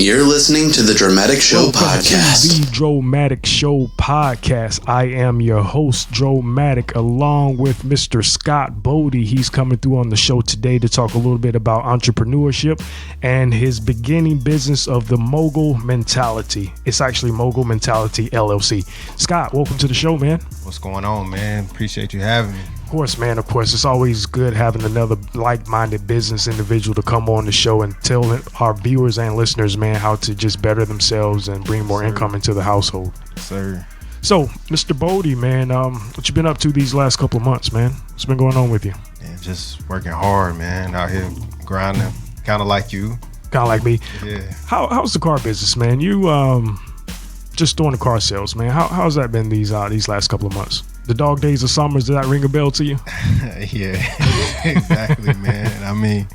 You're listening to the Droematic Show podcast. The Droematic Show podcast. I am your host, Droematic, along with Mr. Scott Boddie. He's coming through on the show today to talk a little bit about entrepreneurship and his beginning business of the Mogul Mentality. It's actually Mogul Mentality LLC. Scott, welcome to the show, man. What's going on, man? Appreciate you having me. Of course, man. Of course, it's always good having another like-minded business individual to come on the show and tell our viewers and listeners, man, how to just better themselves and bring more income into the household. Sir. So, Mr. Boddie, man, what you been up to these last couple of months, man? What's been going on with you? Yeah, just working hard, man. Out here grinding, kind of like you. Kind of like me. Yeah. How's the car business, man? You just doing the car sales, man. How's that been these last couple of months? The dog days of summer, does that ring a bell to you? Yeah, exactly, man. I mean,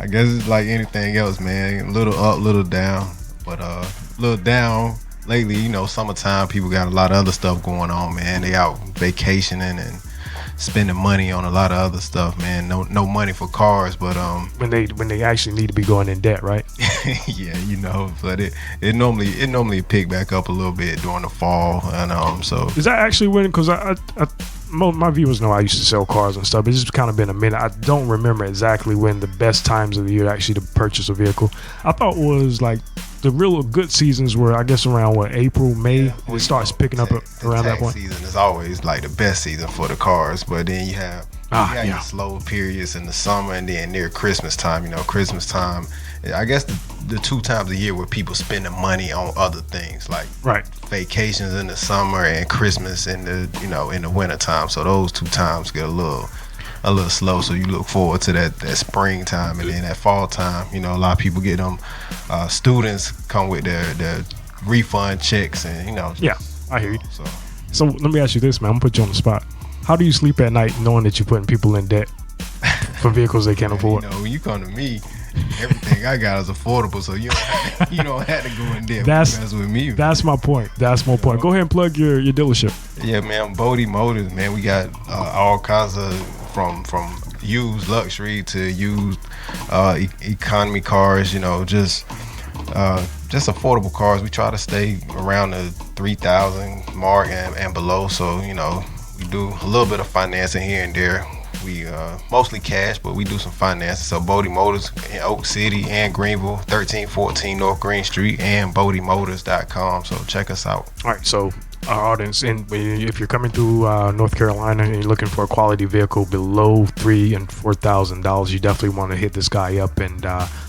I guess it's like anything else, man. A little up, little down. But a little down lately, you know, summertime, people got a lot of other stuff going on, man. They out vacationing and spending money on a lot of other stuff, man. No money for cars, but when they actually need to be going in debt, right? Yeah, you know, but it normally pick back up a little bit during the fall, and so is that actually when? Because my viewers know I used to sell cars and stuff. It's just kind of been a minute. I don't remember exactly when the best times of the year actually to purchase a vehicle. I thought it was like the real good seasons were, I guess, around April, May. Yeah, it starts picking up around that point. Season is always like the best season for the cars, but then you have your slow periods in the summer, and then near Christmas time. You know, Christmas time, I guess the 2 times a year where people spending money on other things like vacations in the summer and Christmas in the winter time. So those 2 times get a little slow, so you look forward to that springtime, and then that fall time, you know, a lot of people get them students come with their refund checks, and you know. Yeah, I hear you. So let me ask you this, man. I'm gonna put you on the spot. How do you sleep at night knowing that you're putting people in debt for vehicles they can't afford? You know, when you come to me, everything I got is affordable, so you don't have to go in debt. That's with me. That's my point. That's my point. Go ahead and plug your dealership. Yeah, man. Bode Motors, man. We got all kinds of from used luxury to used economy cars. You know, just affordable cars. We try to stay around the 3,000 mark and below. So you know, we do a little bit of financing here and there. We mostly cash, but we do some financing. So Bode Motors in Oak City and Greenville, 1314 North Green Street, and bodemotors.com. So check us out. All right, so our audience, and if you're coming through North Carolina and you're looking for a quality vehicle below $3,000 and $4,000, you definitely want to hit this guy up. And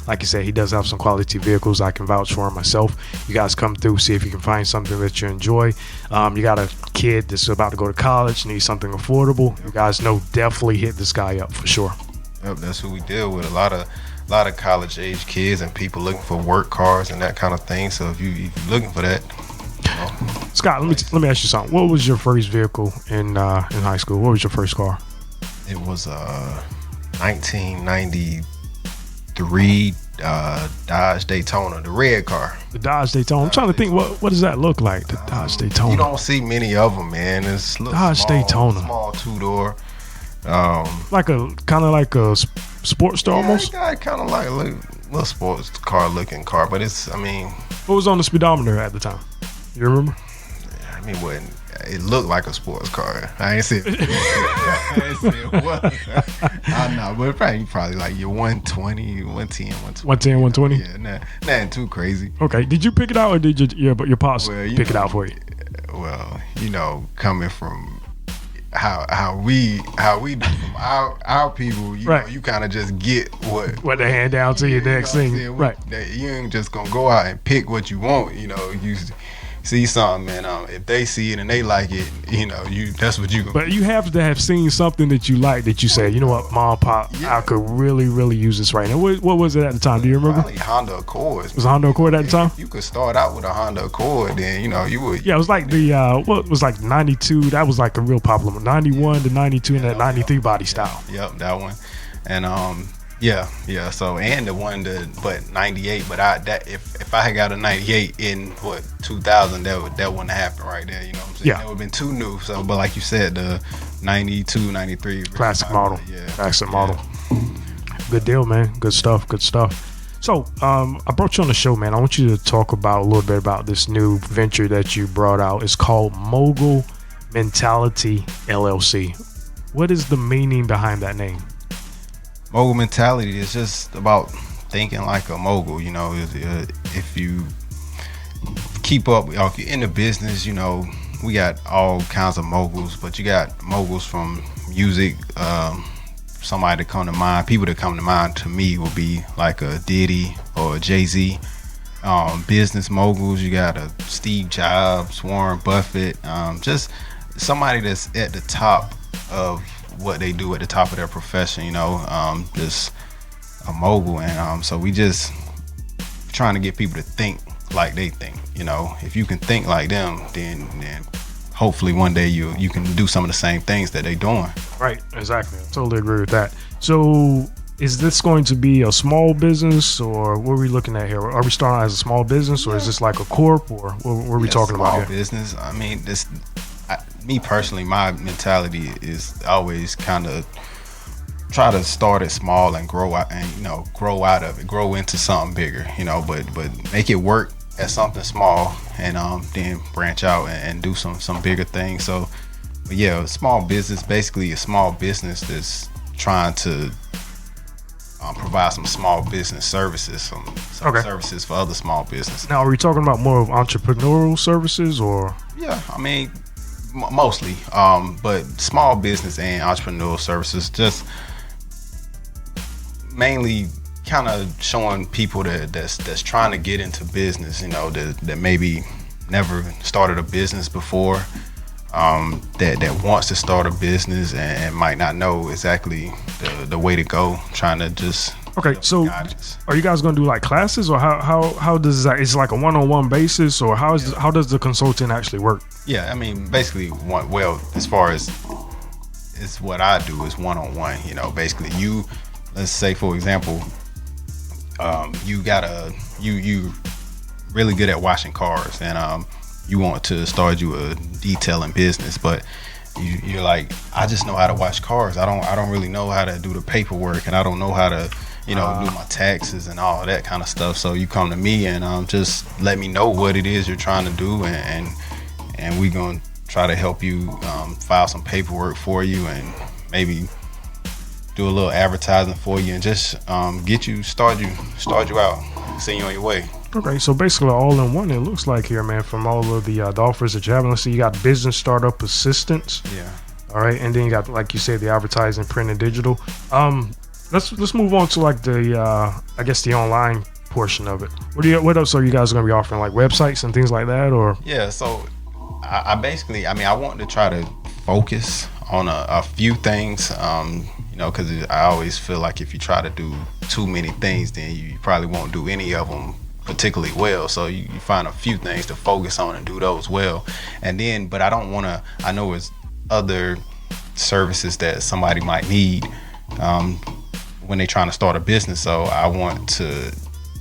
like I said, he does have some quality vehicles. I can vouch for him myself. You guys come through, see if you can find something that you enjoy. You got a kid that's about to go to college, needs something affordable. You guys know, definitely hit this guy up for sure. Yep, that's who we deal with. A lot of college age kids and people looking for work cars and that kind of thing. So if you're looking for that. Scott, let me ask you something. What was your first vehicle in high school? What was your first car? It was 1993 Dodge Daytona, the red car. The Dodge Daytona. I'm trying to think, what does that look like? The Dodge Daytona. You don't see many of them, man. It's Dodge Daytona, small 2-door. Kind of like a sports car almost. Yeah, kind of like a little sports car looking car, but it's. I mean, what was on the speedometer at the time? You remember? I mean, it looked like a sports car. I ain't said it was. I know, but probably like your 120, 110, 120. 110, 120? Yeah, nothing too crazy. Okay. Did you pick it out, or did your pops pick it out for you? Well, you know, coming from how we do from our people, you know, you kind of just get what they hand down to you next thing. Right. You ain't just gonna go out and pick what you want. You know, you see something, man. If they see it and they like it, you know, that's what you gonna. But you have to have seen something that you like, that you say, you know what, Mom, Pop, I could really, really use this right now. What was it at the time? Do you remember? Probably Honda Accords. Was a Honda Accord at the time? You could start out with a Honda Accord, then you know you would. Yeah, it was like the what was like 92. That was like a real popular one. 91 to 92 and that 93 body style. Yep, that one, and Yeah. So and the one but 98. But if I had got a 98 in 2000, that wouldn't happen right there. You know what I'm saying? Yeah. That would have been too new. So, but like you said, the 92, 93 classic model. Yeah. Classic model. Good deal, man. Good stuff. So, I brought you on the show, man. I want you to talk about a little bit about this new venture that you brought out. It's called Mogul Mentality LLC. What is the meaning behind that name? Mogul mentality is just about thinking like a mogul. You know, if you keep up, if you're in the business, you know, we got all kinds of moguls, but you got moguls from music. Somebody that come to mind, people that come to mind to me will be like a Diddy or a Jay-Z. Business moguls, you got a Steve Jobs, Warren Buffett, just somebody that's at the top of what they do, at the top of their profession, you know, just a mogul. And so we just trying to get people to think like they think. You know, if you can think like them, then hopefully one day you can do some of the same things that they're doing. Right, exactly. I totally agree with that. So is this going to be a small business, or what are we looking at here? Are we starting as a small business, or is this like a corp, or what are we talking about here? Small business. I mean, me personally, my mentality is always kind of try to start it small and grow out, and grow out of it, grow into something bigger, but make it work at something small, and then branch out and do some bigger things. So, but yeah, a small business, basically a small business that's trying to provide some small business services, some services for other small business. Now, are we talking about more of entrepreneurial services, or? Yeah, I mean, mostly, but small business and entrepreneurial services, just mainly kind of showing people that's trying to get into business, that maybe never started a business before, that wants to start a business and might not know exactly the way to go, trying to just so guidance. Are you guys going to do like classes, or how does that, it's like a one-on-one basis, or how does the consulting actually work? Yeah, I mean, basically as far as it's what I do is one-on-one. Basically, let's say for example, you really good at washing cars, and you want to start you a detailing business, but you're like, I just know how to wash cars. I don't really know how to do the paperwork, and I don't know how to do my taxes and all that kind of stuff. So you come to me and just let me know what it is you're trying to do, and we're gonna try to help you file some paperwork for you, and maybe do a little advertising for you, and just start you out, send you on your way. Okay, so basically all in one, it looks like here, man, from all of the offers that you have. Let's see, you got business startup assistance. Yeah. All right, and then you got, like you said, the advertising, print and digital. Let's move on to like the I guess the online portion of it. What else are you guys going to be offering, like websites and things like that, or? Yeah, so I basically, I want to try to focus on a few things, because I always feel like if you try to do too many things, then you probably won't do any of them particularly well. So you find a few things to focus on and do those well. And then, but I don't want to, I know it's other services that somebody might need when they're trying to start a business. So I want to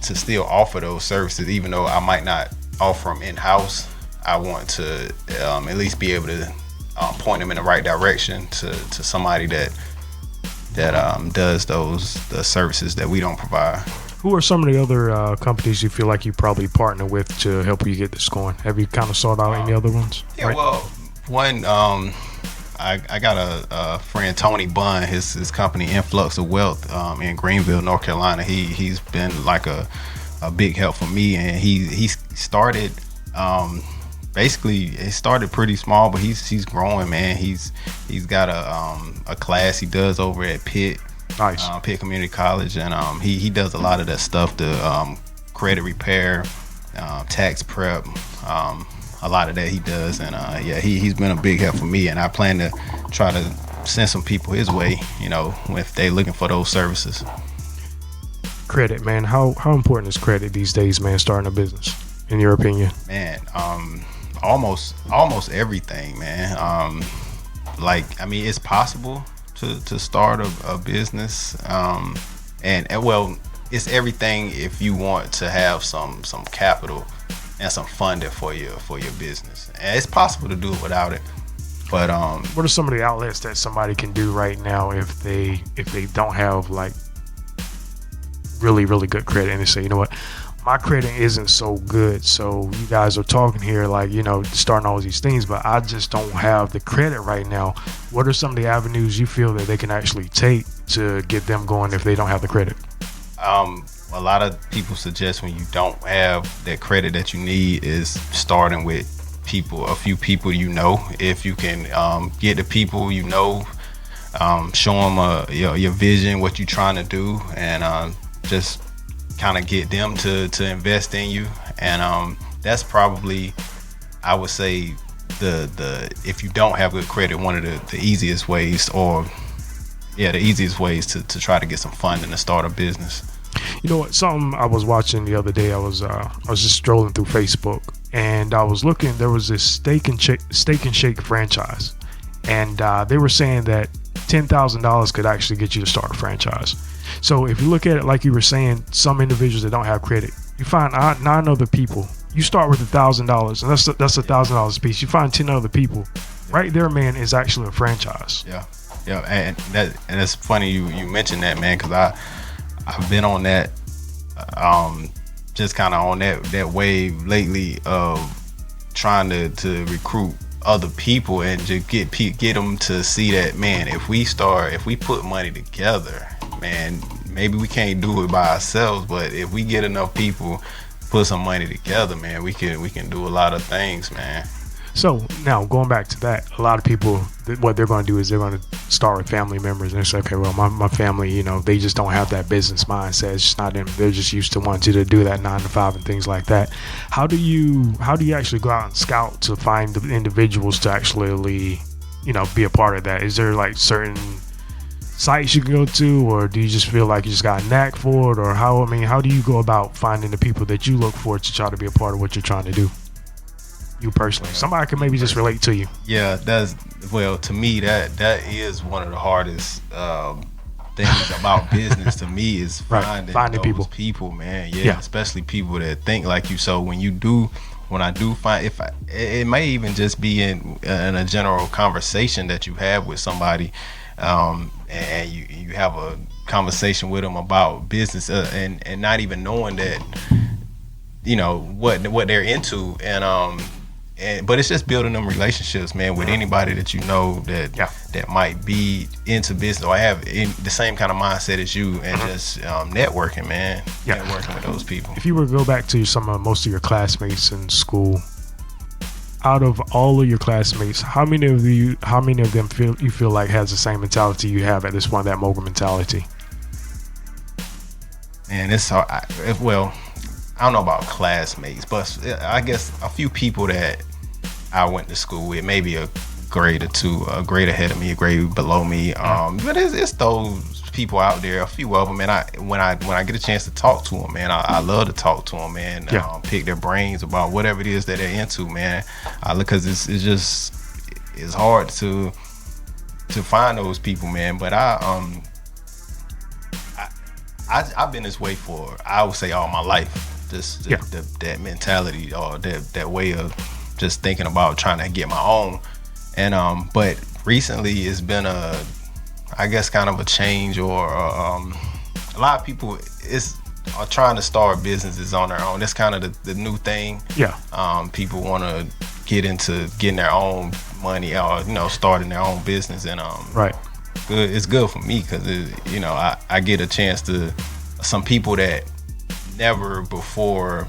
still offer those services, even though I might not offer them in-house. I want to at least be able to point them in the right direction to somebody that does the services that we don't provide. Who are some of the other companies you feel like you probably partner with to help you get this going? Have you kind of sought out any other ones? Yeah, right? Well, one, I got a friend, Tony Bunn, his company Influx of Wealth in Greenville, North Carolina. He's been like a big help for me, and he started basically it started pretty small, but he's growing, man. He's got a class he does over at Pitt. Nice. Pitt Community College, and he does a lot of that stuff, the credit repair, tax prep, a lot of that he does, and he's been a big help for me, and I plan to try to send some people his way, if they're looking for those services. Credit, man, how important is credit these days, man, starting a business, in your opinion? Man, almost everything, man. It's possible to start a business, and well, it's everything if you want to have some capital and some funding for your business, and it's possible to do it without it. But what are some of the outlets that somebody can do right now if they don't have like really, really good credit, and they say, you know what, my credit isn't so good, so you guys are talking here like, you know, starting all these things, but I just don't have the credit right now. What are some of the avenues you feel that they can actually take to get them going if they don't have the credit? A lot of people suggest when you don't have that credit that you need is starting with a few people, you know. If you can get the people, you know, show them your vision, what you're trying to do, and just kind of get them to invest in you. And that's probably, I would say, the if you don't have good credit, one of the easiest ways, the easiest ways to try to get some funding to start a business. You know what? Something I was watching the other day. I was just strolling through Facebook, and I was looking. There was this steak and shake franchise, and they were saying that $10,000 could actually get you to start a franchise. So if you look at it like you were saying, some individuals that don't have credit, you find 9 other people. You start with $1,000, and that's $1,000 a piece. You find 10 other people. Right there, man, is actually a franchise. Yeah, and it's funny you mentioned that, man, because I've been on that, just kind of on that wave lately of trying to recruit other people and to get them to see that, man, if we put money together, man, maybe we can't do it by ourselves, but if we get enough people put some money together, man, we can do a lot of things, man. So now going back to that, a lot of people, what they're going to do is they're going to start with family members, and they say, okay, well, my family, you know, they just don't have that business mindset. It's just not in. They're just used to wanting to do that 9 to 5 and things like that. How do you actually go out and scout to find the individuals to actually, you know, be a part of that? Is there like certain sites you can go to, or do you just feel like you just got a knack for it, or how do you go about finding the people that you look for to try to be a part of what you're trying to do? You personally, somebody can maybe just relate to you. Yeah, to me that is one of the hardest things about business to me is finding those people, man. Yeah, especially people that think like you. So when I do find, it may even just be in a general conversation that you have with somebody, and you have a conversation with them about business, and not even knowing that, you know, what they're into, but it's just building them relationships, man, with anybody that you know that might be into business or have the same kind of mindset as you, and just networking, man. Networking with those people. If you were to go back to most of your classmates in school, out of all of your classmates, how many of them feel like has the same mentality you have at this point, that mogul mentality? Man, it's hard. Well, I don't know about classmates, but I guess a few people that I went to school with, maybe a grade or two, a grade ahead of me, a grade below me. But it's those people out there, a few of them, and when I get a chance to talk to them, man, I love to talk to them, man. Pick their brains about whatever it is that they're into, man. Because it's hard to find those people, man. But I've been this way for, I would say, all my life. Just that mentality, or that way of just thinking about trying to get my own. And but recently it's been I guess kind of a change, or a lot of people are trying to start businesses on their own. That's kind of the new thing. People want to get into getting their own money, or, you know, starting their own business, and it's good for me, because you know, I get a chance to, some people that never before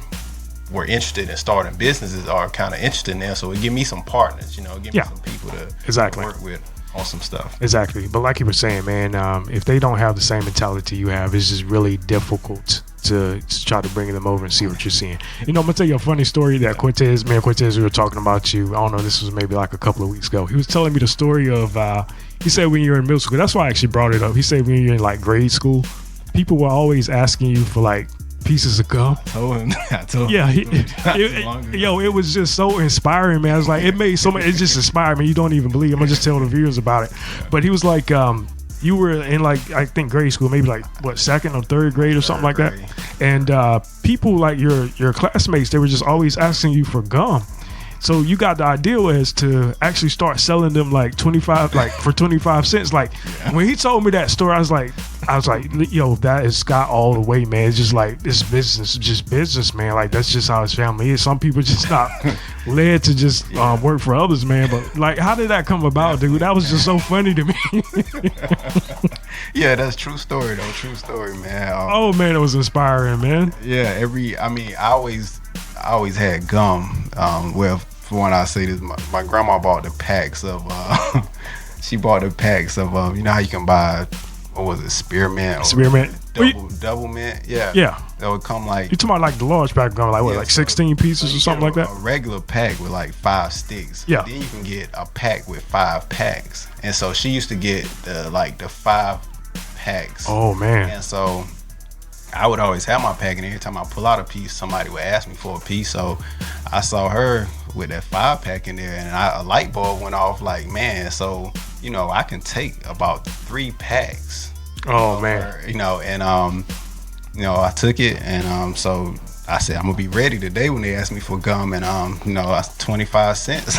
were interested in starting businesses are kind of interested in there, so it give me some partners, you know, give me some people to work with on some stuff. Exactly. But like you were saying, man, if they don't have the same mentality you have, it's just really difficult to try to bring them over and see what you're seeing. You know, I'm gonna tell you a funny story that Quintons, we were talking about you, I don't know, this was maybe like a couple of weeks ago. He was telling me the story of he said when you were in middle school, that's why I actually brought it up. He said when you're in like grade school, people were always asking you for like pieces of gum. I told him. Yeah, it was just so inspiring, man. I was like, it just inspired me. You don't even believe. I'm gonna just tell the viewers about it. But he was like, you were in like, I think grade school, maybe like what, second or third grade or something like that. And people like your classmates, they were just always asking you for gum. So you got the idea was to actually start selling them like 25, like for 25 cents. Like when he told me that story, I was like, yo, that is Scott all the way, man. It's just like this business, just business, man. Like that's just how his family is. Some people just not led to just work for others, man. But like, how did that come about, dude? That was just so funny to me. Yeah, that's true story though. True story, man. Oh man, it was inspiring, man. Yeah, I always had gum. Well, for when I say this, my grandma bought the packs of. She bought the packs of. You know how you can buy, what was it, spearmint? Spearmint. Double mint. Yeah. Yeah. That would come like. You talking about like the large pack of gum, like what, like 16 pieces or something like that? A regular pack with like 5 sticks. Yeah. Then you can get a pack with 5 packs, and so she used to get the 5 packs. Oh man. And so I would always have my pack, and every time I pull out a piece, somebody would ask me for a piece. So I saw her with that 5 pack in there, and a light bulb went off. Like, man, so you know I can take about 3 packs. Oh man. Her, you know, and you know, I took it, and so I said I'm gonna be ready today when they ask me for gum, and you know, that's 25 cents.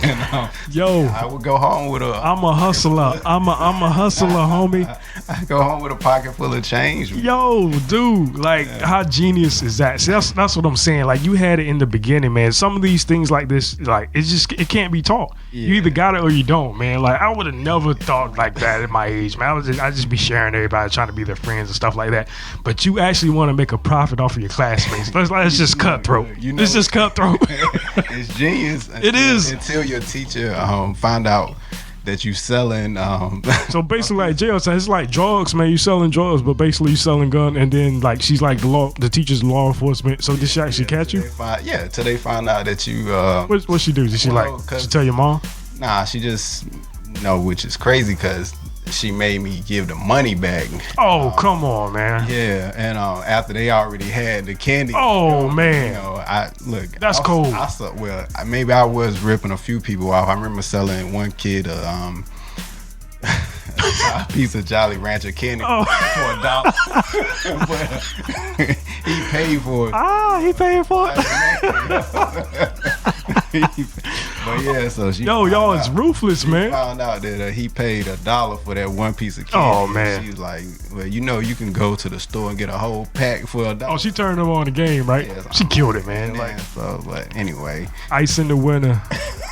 And, yo, I would go home with I'm a hustler. I'm a hustler, homie. I go home with a pocket full of change. Yo, dude, like how genius is that? See, that's what I'm saying. Like you had it in the beginning, man. Some of these things like this, like it can't be taught. Yeah. You either got it or you don't, man. Like I would have never thought like that at my age, man. I just be sharing everybody, trying to be their friends and stuff like that. But you actually want to make a profit off of your classmates. Let's just cutthroat. It's just cutthroat. It's genius. It is until your teacher find out that you selling. So basically, like jail said, it's like drugs, man. You selling drugs, but basically you selling gun, and then like she's like the teacher's law enforcement. So did she actually catch you? Till they find out that you. What she do? Did she she tell your mom? Nah, she just which is crazy because she made me give the money back. Oh, come on, man. Yeah, and after they already had the candy. Oh, man. You know, that's cold. Maybe I was ripping a few people off. I remember selling one kid a piece of Jolly Rancher candy for $1. But he paid for it. He paid for it. But yeah, so she. Y'all is ruthless, man. Found out that he paid $1 for that one piece of candy. Oh man. She's like, well, you know, you can go to the store and get a whole pack for $1. Oh, she turned him on the game, right? Yeah, she killed it, man. But anyway, ice in the winter,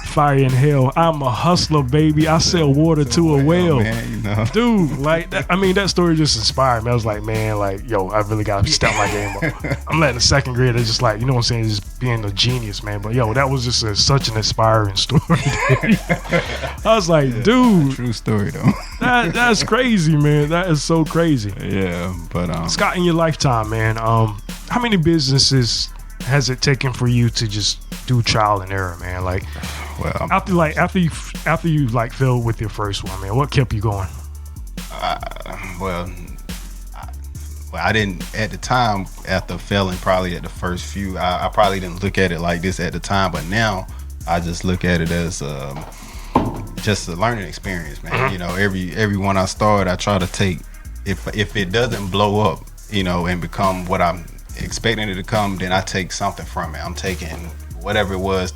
fire in hell. I'm a hustler, baby. I sell water to a whale, man, you know. Dude. Like, that story just inspired me. I was like, man, like, yo, I really gotta step my game up. I'm letting the second grader just like, you know what I'm saying, just being a genius, man. But yo, that was just such an inspiring story. I was like, dude, true story though. That's crazy, man. That is so crazy. Yeah, but Scott, in your lifetime, man, how many businesses has it taken for you to just do trial and error, man? Like, well, after you like failed with your first one, man, what kept you going? I didn't at the time. After failing, probably at the first few, I probably didn't look at it like this at the time. But now, I just look at it as just a learning experience, man. Mm-hmm. You know, every one I start, I try to take. If it doesn't blow up, you know, and become what I'm expecting it to come, then I take something from it. I'm taking whatever it was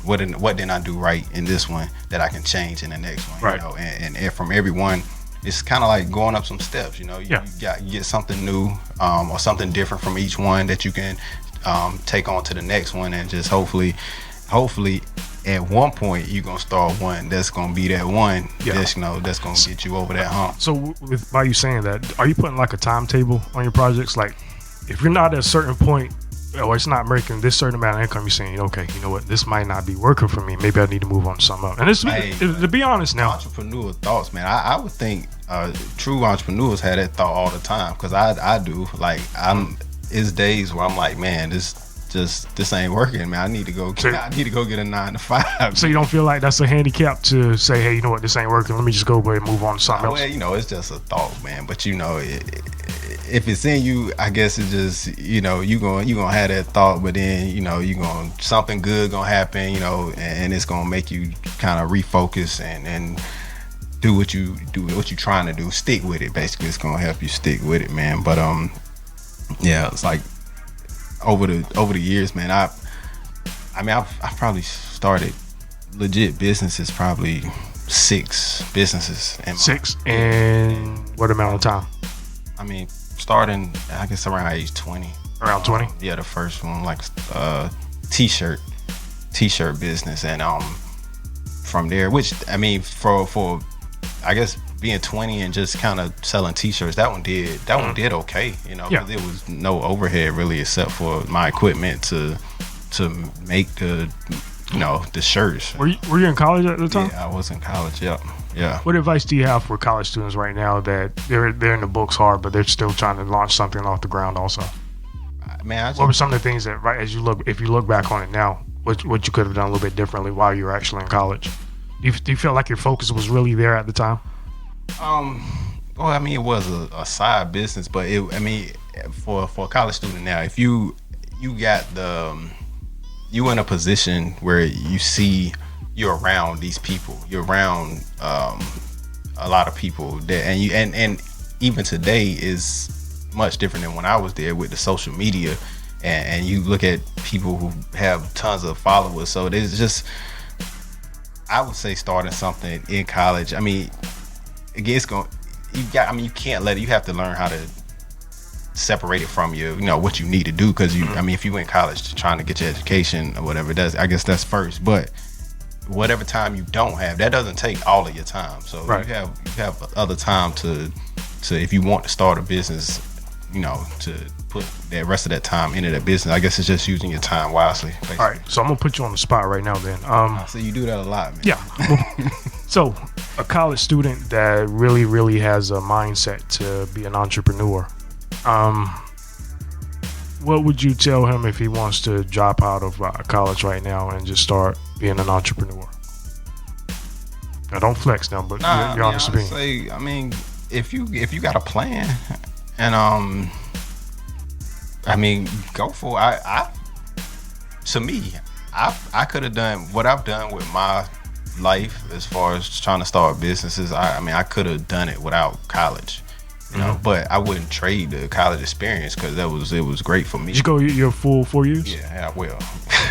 what didn't I do right in this one that I can change in the next one, right. You know, and from everyone, it's kind of like going up some steps, you know. You get something new or something different from each one that you can take on to the next one, and just hopefully at one point you're gonna start one that's gonna be that one that's gonna get you over that hump. So by you saying that, are you putting like a timetable on your projects? Like, if you're not at a certain point, or it's not making this certain amount of income, you're saying, okay, you know what, this might not be working for me. Maybe I need to move on to something else. And to be honest now, entrepreneurial thoughts, man. I would think true entrepreneurs have that thought all the time, because I do. Like, it's days where I'm like, man, this ain't working, man. I need to go get a 9 to 5. So you don't feel like that's a handicap to say, hey, you know what, this ain't working, let me just go and move on to something else? Well, you know, it's just a thought, man. But you know, if it's in you, I guess it just, you know, you gonna have that thought, but then, you know, something good gonna happen, you know, and it's gonna make you kind of refocus and do what you're trying to do. Stick with it. Basically, it's gonna help you stick with it, man. But yeah, it's like over the years, man, I mean, I've probably started legit businesses, probably 6 businesses. Six in what amount of time? I mean, starting, I guess around age 20. Around 20? Yeah, the first one, like t-shirt business, and from there, which I mean, for I guess being 20 and just kind of selling t-shirts, that one did okay, you know, because there was no overhead really except for my equipment to make the shirts. Were you in college at the time? Yeah, I was in college. Yeah. What advice do you have for college students right now that they're in the books hard, but they're still trying to launch something off the ground also? Man, what were some of the things that, right, if you look back on it now, what you could have done a little bit differently while you were actually in college? Do you feel like your focus was really there at the time? Well, I mean, it was a side business, but for a college student now, if you got you in a position where you see you're around these people, you're around a lot of people that, and even today is much different than when I was there with the social media, and you look at people who have tons of followers. So there's just, I would say, starting something in college. I mean, again, you can't let it, you have to learn how to separate it from what you need to do, because I mean, if you in college trying to get your education or whatever, I guess that's first. But whatever time you don't have, that doesn't take all of your time. So right. you have other time to if you want to start a business, to put that rest of that time into that business. I guess it's just using your time wisely, basically. All right, so I'm gonna put you on the spot right now then. So you do that a lot, man. Yeah. So a college student that really, really has a mindset to be an entrepreneur, what would you tell him if he wants to drop out of college right now and just start being an entrepreneur? Now, don't flex now, but you're honest opinion. Say, I mean, if you got a plan, and I mean, go for it. To me, I could have done what I've done with my life as far as trying to start businesses. I mean, I could have done it without college, but I wouldn't trade the college experience, because it was great for me. Did you go your full 4 years? Yeah, well,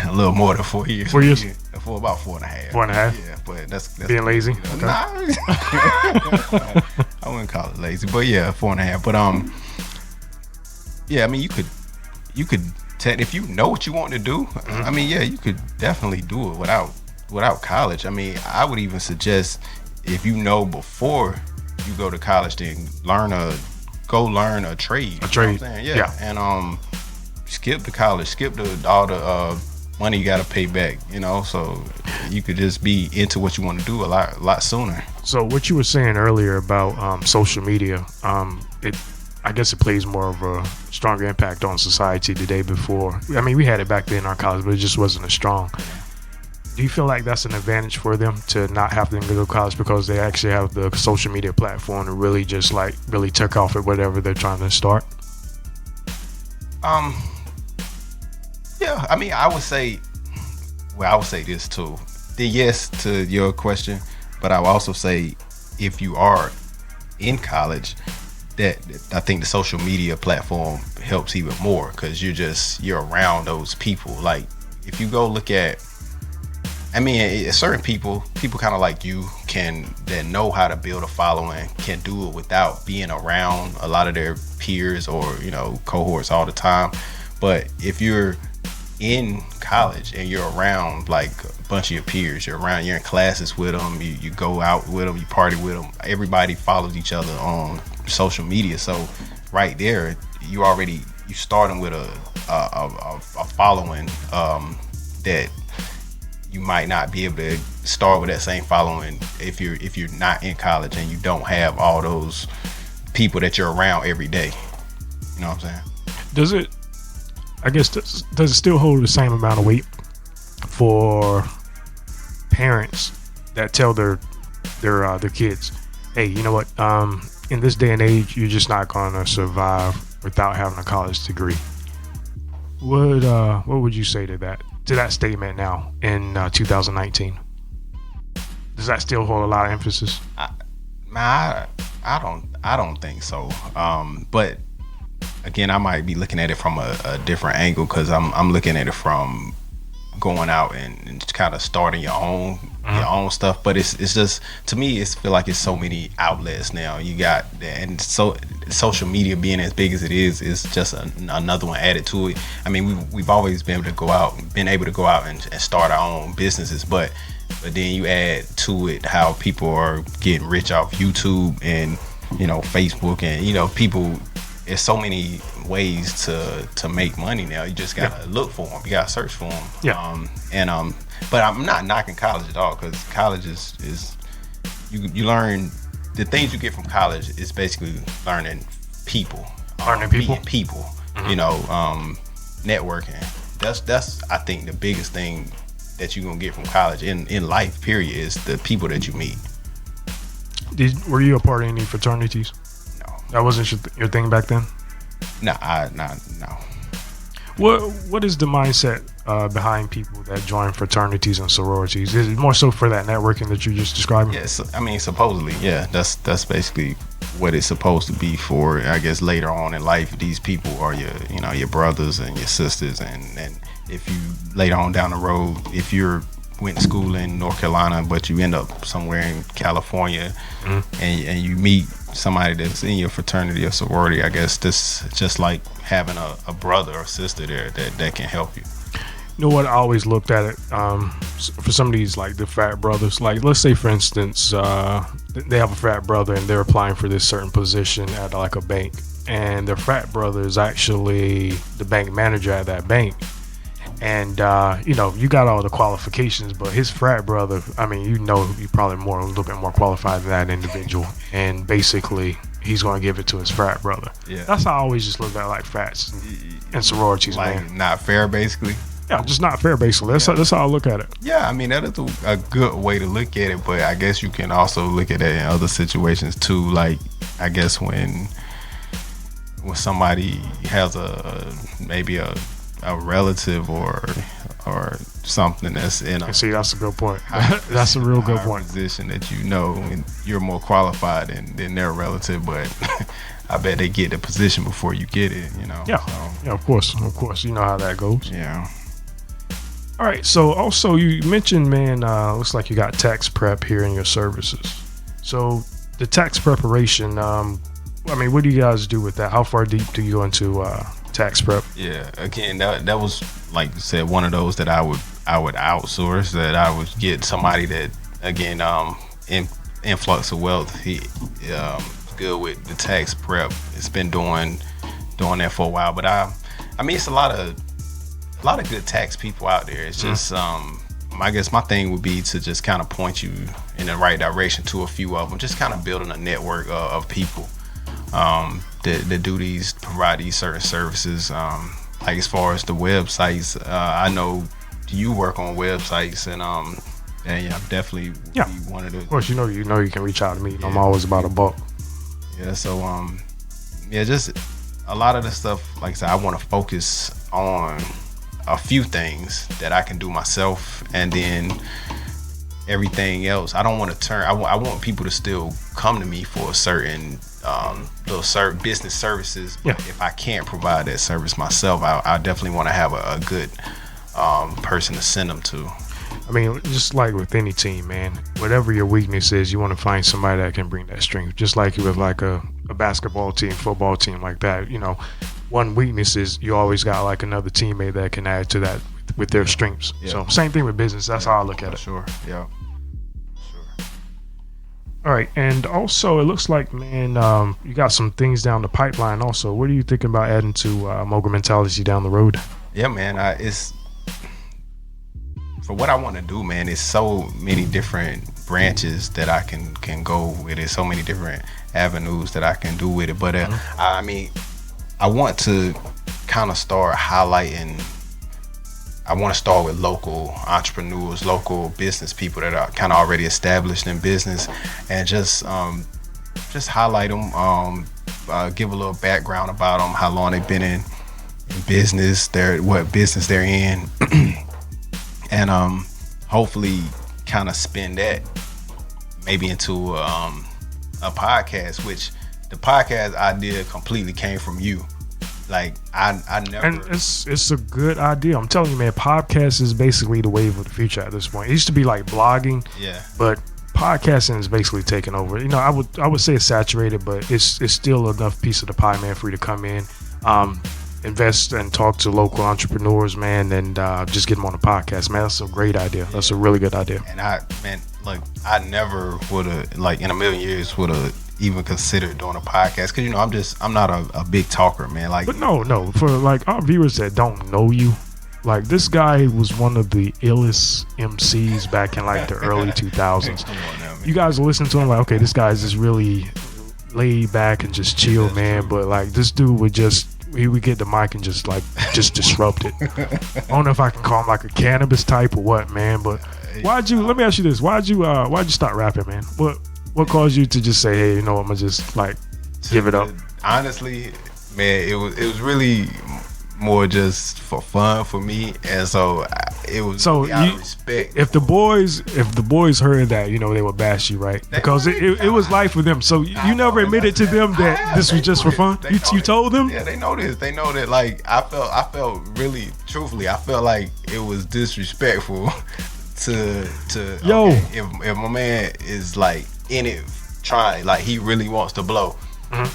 a little more than 4 years. 4 years? For about 4.5. 4.5? Yeah, but that's being lazy. Okay. Nah, I wouldn't call it lazy, but yeah, 4.5. But yeah, I mean, you could if you know what you want to do. I mean, yeah, you could definitely do it without college. I mean, I would even suggest, if you know before you go to college, then go learn a trade. A trade. You know what I'm saying? Yeah. And skip the college, skip all the money you got to pay back. So you could just be into what you want to do a lot sooner. So what you were saying earlier about social media, I guess it plays more of a stronger impact on society today. Before, I mean, we had it back then in our college, but it just wasn't as strong. Do you feel like that's an advantage for them to not have to go to college, because they actually have the social media platform to really just really take off at whatever they're trying to start? Yeah, I mean, I would say this too. The yes to your question, but I would also say, if you are in college, that I think the social media platform helps even more, because you're around those people. Like, if you go look at, I mean, certain people kind of like you that know how to build a following can do it without being around a lot of their peers or cohorts all the time. But if you're in college and you're around like a bunch of your peers, you're in classes with them, you go out with them, you party with them, everybody follows each other on social media. So right there, you starting with a following that you might not be able to start with that same following if you're not in college and you don't have all those people that you're around every day. You know what I'm saying? Does it still hold the same amount of weight for parents that tell their kids, hey, you know what, in this day and age, you're just not gonna survive without having a college degree? What would you say to that statement now in 2019? Does that still hold a lot of emphasis? I don't think so. But again, I might be looking at it from a different angle, because I'm looking at it from going out and kind of starting your own stuff. But it's just, to me, it's feel like it's so many outlets now. You got, and so social media being as big as it is just another one added to it. I mean, we've always been able to go out and start our own businesses, but then you add to it how people are getting rich off YouTube and, you know, Facebook, and, you know, people, there's so many ways to make money now. You just gotta look for them. You gotta search for them. But I'm not knocking college at all, because college is you learn the things you get from college is basically learning people, meeting people. Mm-hmm. You know, networking. That's I think the biggest thing that you're gonna get from college in life. Period, is the people that you meet. Were you a part of any fraternities? No. That wasn't your thing back then? No. What is the mindset behind people that join fraternities and sororities? Is it more so for that networking that you just described? Yes, I mean, supposedly, yeah. That's basically what it's supposed to be for. I guess later on in life, these people are your brothers and your sisters, and if you later on down the road, if you're went to school in North Carolina, but you end up somewhere in California, and you meet somebody that's in your fraternity or sorority, I guess this just like having a brother or sister there that can help you. You know what? I always looked at it for some of these, like the frat brothers. Like, let's say, for instance, they have a frat brother and they're applying for this certain position at like a bank, and their frat brother is actually the bank manager at that bank. And you know, you got all the qualifications, but his frat brother, I mean, you know, you're probably a little bit more qualified than that individual, and basically he's going to give it to his frat brother. Yeah, that's how I always just look at like frats and sororities, like, man. Not fair, basically. Yeah, just not fair, basically. That's how I look at it. Yeah, I mean, that is a good way to look at it, but I guess you can also look at it in other situations too. Like, I guess when somebody has maybe a relative or something that's in a, see, that's a good point. That's a real good point. Position that, you know, and you're more qualified than their relative, but I bet they get the position before you get it, you know. Yeah, yeah, of course, you know how that goes. Yeah. All right, so also you mentioned, man, looks like you got tax prep here in your services. So the tax preparation, I mean, what do you guys do with that? How far deep do you go into tax prep? Yeah, again, that was, like you said, one of those that I would outsource, that I would get somebody that, again, influx of wealth, he good with the tax prep. It's been doing that for a while, but I mean, it's a lot of good tax people out there. It's just I guess my thing would be to just kind of point you in the right direction to a few of them, just kind of building a network of people that provide these certain services. Like, as far as the websites, I know you work on websites, and yeah, definitely be one of the. Of course, you know you can reach out to me. Yeah. I'm always about a buck. Yeah, so just a lot of the stuff, like I said, I want to focus on a few things that I can do myself, and then everything else, I don't want to turn. I want people to still come to me for a certain little business services. But if I can't provide that service myself, I definitely want to have a good person to send them to. I mean, just like with any team, man, whatever your weakness is, you want to find somebody that can bring that strength. Just like with like a basketball team, football team, like that, you know, one weakness is you always got like another teammate that can add to that with their strengths. Yeah. So same thing with business. That's how I look at it. Sure. Yeah. Sure. All right. And also, it looks like, man, you got some things down the pipeline also. What are you thinking about adding to Mogul Mentality down the road? Yeah, man. It's for what I want to do, man. It's so many different branches that I can go with it. So many different avenues that I can do with it. But I mean, I want to kind of start highlighting. I want to start with local entrepreneurs, local business people that are kind of already established in business, and just highlight them, give a little background about them, how long they've been in business, what business they're in, and hopefully kind of spin that maybe into a podcast, which the podcast idea completely came from you. Like I never. And it's a good idea. I'm telling you, man. Podcast is basically the wave of the future at this point. It used to be like blogging, but podcasting is basically taking over. You know, I would say it's saturated, but it's still enough piece of the pie, man, for you to come in, invest and talk to local entrepreneurs, man, and just get them on the podcast, man. That's a great idea. That's a really good idea. And I never would have, like, in a million years would have even considered doing a podcast, because, you know, I'm not a big talker, man. Like, but no, for like our viewers that don't know you, like, this guy was one of the illest MCs back in like the early 2000s. You guys listen to him like, okay, this guy's just really laid back and just chill, man. But like, this dude would he would get the mic and just disrupt it. I don't know if I can call him like a cannabis type or what, man. But let me ask you this: why'd you start rapping, man? What caused you to just say, hey, you know, I'm gonna just like give it up? Honestly, man, it was really more just for fun for me, and so it was out of respect. If the boys heard that, you know, they would bash you, right? Because it was life for them. So you never admitted to them that this was just for fun. You told them? Yeah, they know this. They know that. Like, I felt really, truthfully, I felt like it was disrespectful to yo. Okay, if my man is like in it, trying, like, he really wants to blow,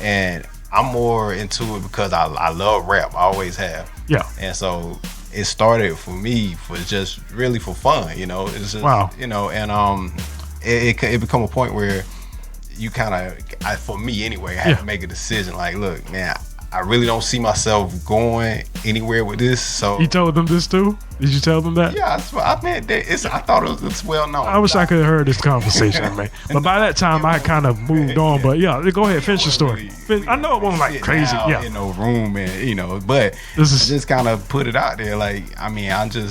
and I'm more into it because I love rap. I always have. Yeah. And so it started for me for just really for fun, you know. It's just, you know, and it become a point where you kind of, for me anyway, I had to make a decision. Like, look, man, I really don't see myself going anywhere with this. So you told them this too? Did you tell them that? Yeah, I thought it's well known. I wish I could have heard this conversation, man. But by that time, I kind of moved on. But yeah, go ahead, finish your story. I know it wasn't like crazy, in no room, and you know, but this is just kind of put it out there. Like, I mean, I don't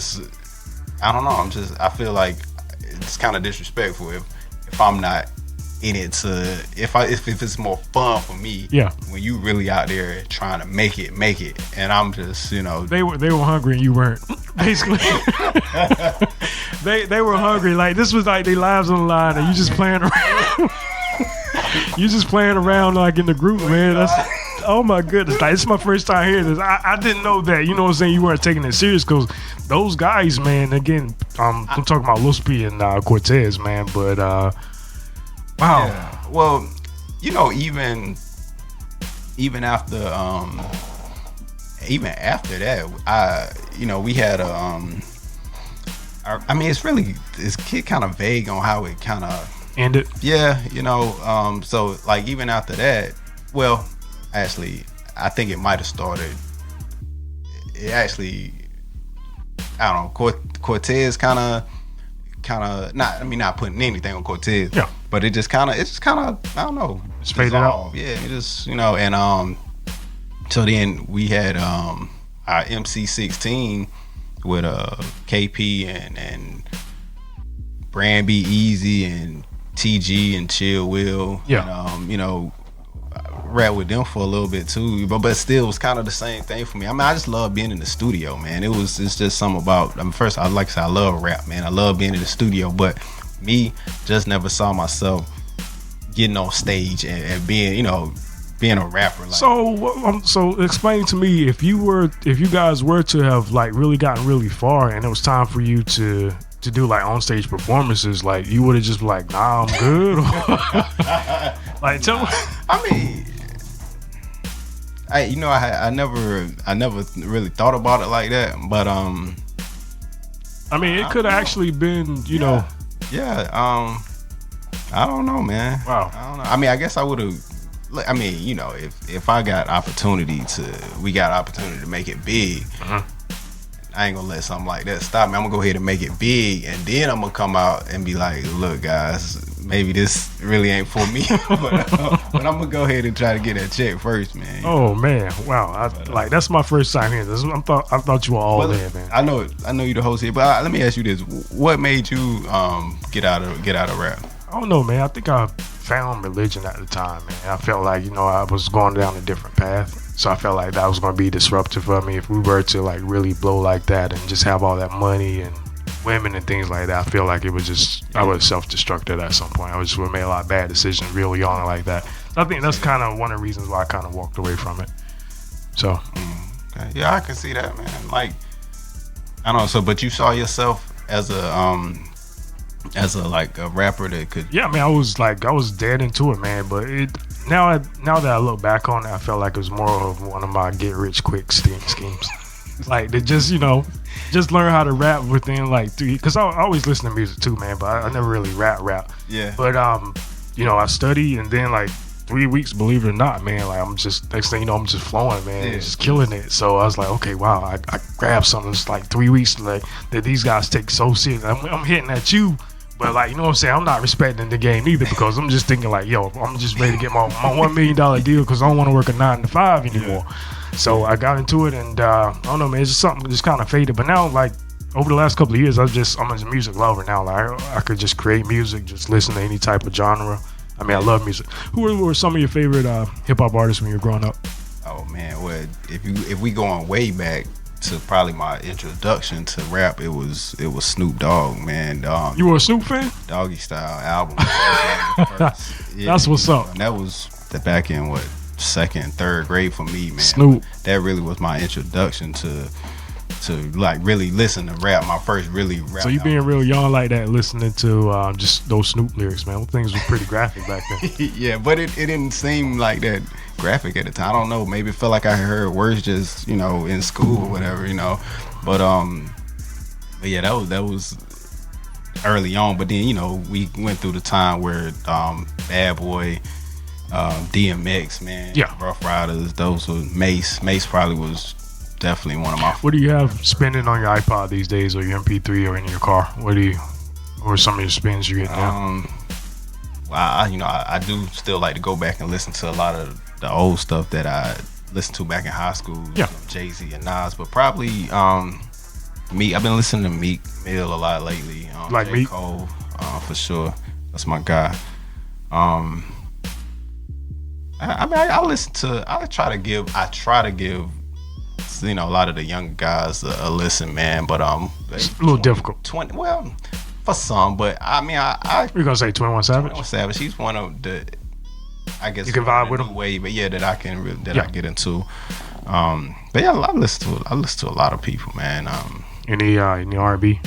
know. I feel like it's kind of disrespectful if I'm not in it to, if it's more fun for me. Yeah. When you really out there trying to make it, and I'm just, you know, they were hungry and you weren't. Basically, they were hungry. Like, this was like their lives on the line, and you just playing around. You just playing around like in the group, man. That's, oh my goodness, like, this is my first time hearing this. I didn't know that. You know what I'm saying? You weren't taking it serious, because those guys, man. Again, I'm talking about Lil P and Cortez, man. But wow. Yeah. Well, you know, even after that, you know, we had I mean, it's kind of vague on how it kind of ended. Yeah, you know, so like even after that, well, actually, I think it might have started. It actually, I don't know, Cortez kind of not putting anything on Cortez. Yeah. But it just kind of I don't know, it's faded out. Yeah, it just, you know, and so then we had our MC16 with KP and Brand Be Easy and TG and Chill Will. Yeah. And, you know, rap with them for a little bit too, but still it was kind of the same thing for me. I mean, I just love being in the studio, man. It's just something about, I mean, first, I like to say I love rap, man. I love being in the studio, but me just never saw myself getting on stage and being, you know, being a rapper. Like, so explain to me, if you guys were to have like really gotten really far and it was time for you to do like on stage performances, like, you would have just been like, nah, I'm good. Like, tell me. I mean, I never really thought about it like that, but I mean, it could have actually been, you know. Yeah, I don't know, man. Wow. I don't know. I mean, I guess I would have. I mean, you know, if I got opportunity to make it big, I ain't gonna let something like that stop me. I'm gonna go ahead and make it big, and then I'm gonna come out and be like, look, guys, maybe this really ain't for me, but I'm gonna go ahead and try to get that check first, man. Oh man, wow! Like, that's my first time hearing this. I thought you were all in, man. I know you the host here, but let me ask you this: what made you get out of rap? I don't know, man. I think I found religion at the time, man. I felt like, you know, I was going down a different path. So I felt like that was going to be disruptive for me. If we were to like really blow like that and just have all that money and women and things like that, I feel like it was just, I would have self-destructed at some point. I just would have made a lot of bad decisions real young like that. So I think that's kind of one of the reasons why I kind of walked away from it. So okay. Yeah, I can see that, man. Like, I don't know. So, but you saw yourself as a like a rapper that could. yeah, I mean, I was dead into it, man. But now that I look back on it, I felt like it was more of one of my get rich quick schemes. Like to just just learn how to rap within like 3. Because I always listen to music too, man. But I never really rap. Yeah. But I study, and then like 3 weeks, believe it or not, man, like I'm just, next thing you know, I'm just flowing, man, and just killing it. So I was like, okay, wow, I grabbed something that's like 3 weeks, like that these guys take so serious. I'm hitting at you, but like, you know what I'm saying, I'm not respecting the game either, because I'm just thinking like, yo, I'm just ready to get my $1 million deal, because I don't want to work a 9 to 5 anymore. So I got into it, and I don't know, man, it's just something just kind of faded. But now, like, over the last couple of years, I'm a music lover now. Like I could just create music, just listen to any type of genre. I mean, I love music. Who were some of your favorite hip hop artists when you were growing up? Oh man, well, if we going way back to probably my introduction to rap, it was Snoop Dogg, man. You were a Snoop fan? Doggy Style album. That's what's up. And that was the back in second, third grade for me, man. Snoop. That really was my introduction to like really listen to rap. My first really rap. So you being real young like that, listening to just those Snoop lyrics, man. Those things were pretty graphic back then. Yeah, but it didn't seem like that graphic at the time. I don't know. Maybe it felt like I heard words just in school or whatever, But yeah, that was early on. But then we went through the time where Bad Boy, DMX, man, yeah, Rough Riders, those were Mace. Mace probably was definitely one of my. What do you have spinning on your iPod these days, or your MP3, or in your car? What are some of your spins you get now? Well, I do still like to go back and listen to a lot of the old stuff that I listened to back in high school. Yeah, Jay-Z and Nas, but probably Meek. I've been listening to Meek Mill a lot lately. Like J. Meek? Cole, for sure. That's my guy. I listen to. I try to give. A lot of the young guys a listen, man, but it's a little difficult. For some, but I mean, You're gonna say 21 Savage? 21 Savage, he's one of the, I guess, you can vibe with him. Way, but yeah, that I can I get into. But yeah, I listen to a lot of people, man. Any R&B?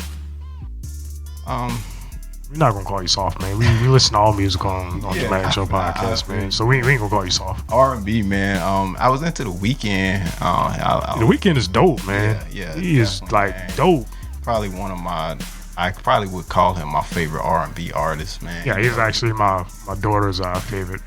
We're not gonna call you soft, man. We listen to all music on Droematic Show podcast, man. So we ain't gonna call you soft. R&B, man. I was into The Weeknd. The Weeknd is dope, man. Yeah, he is like man. Dope. Probably one of my. I probably would call him my favorite R&B artist, man. Yeah, he's actually my daughter's favorite